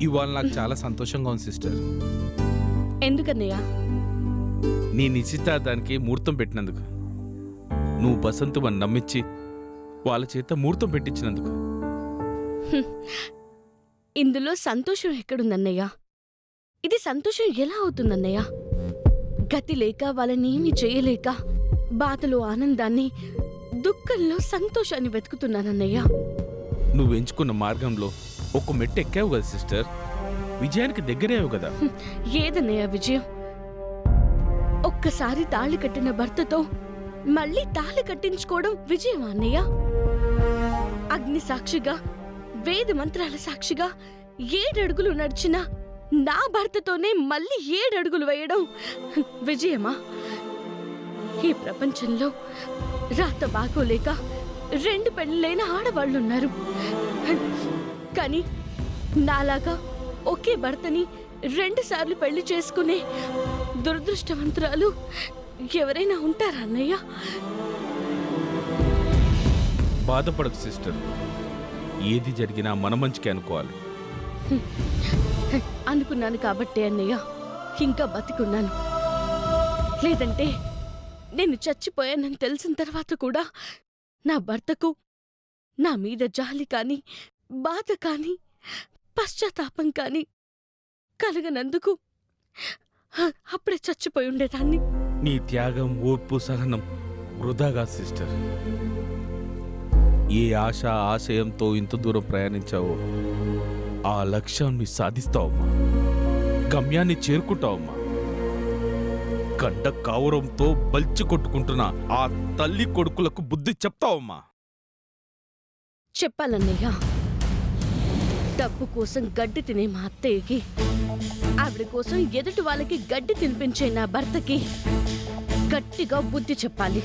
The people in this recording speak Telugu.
ఇవాళ నాకు చాలా సంతోషంగా ఉంది సిస్టర్. ఎందుకన్నయ్య? నీ నిశ్చితార్థానికి ముహూర్తం పెట్టినందుకు, నువ్వు బసంతుమని నమ్మించి వాళ్ళ చేత ముహూర్తం పెట్టించినందుకు. ఇందులో సంతోషం ఎక్కడుందన్నయ్య? ఇది సంతోషం ఎలా అవుతుందన్నయ్య? గతి లేక వాళ్ళనేమీ చేయలేక బాధలో ఆనందాన్ని, దుఃఖంలో సంతోషాన్ని వెతుకుతున్నానన్నయ్య. నువ్వు ఎంచుకున్న మార్గంలో ఒక మెట్టు ఎక్కావు కదా సిస్టర్, విజయానికి దగ్గరేవు కదా. ఏదన్నయ్య విజయం? ఒక్కసారి తాళి కట్టిన భర్తతో మళ్ళీ తాళి కట్టించుకోవడం విజయం అన్నయ్య? అగ్ని సాక్షిగా, వేద మంత్రాల సాక్షిగా 7 అడుగులు నడిచిన నా భర్తతోనే మళ్ళీ 7 అడుగులు వేయడం విజయమా? ఈ ప్రపంచంలో రాత బాగోలేక 2 పెళ్ళైన ఆడవాళ్లున్నారు. కానీ నాలాగా ఒకే భర్తని 2 సార్లు పెళ్లి చేసుకునే దురదృష్టవంతురాలు ఎవరైనా ఉంటారా అన్నయ్య? బాధపడదు సిస్టర్, ఏది జరిగినా మన మంచికి అనుకోవాలి. అనుకున్నాను కాబట్టే అన్నయ్య ఇంకా బతికున్నాను. లేదంటే నేను చచ్చిపోయానని తెలిసిన తర్వాత కూడా నా భర్తకు నా మీద జాలి కాని, బాధ కాని, పశ్చాత్తాపం కాని కలగనందుకు అప్పుడే చచ్చిపోయి ఉండేదాన్ని. నీ త్యాగం, ఓర్పు, సహనం వృధాగా సిస్టర్. ఏ ఆశ, ఆశయంతో ఇంత దూరం ప్రయాణించావో ఆ లక్ష్యాన్ని సాధిస్తావమ్మా, గమ్యాన్ని చేరుకుంటావమ్మా. గడ్డ కావురంతో బల్చి కొట్టుకుంటున్న ఆ తల్లి కొడుకులకు బుద్ధి చెప్తావమ్మా. చెప్పాలన్నయ్య, డబ్బు కోసం గడ్డి తినే మా అత్తయ్యకి, ఆవిడ కోసం ఎదుటి వాళ్ళకి గడ్డి తినిపించే నా భర్తకి గట్టిగా బుద్ధి చెప్పాలి.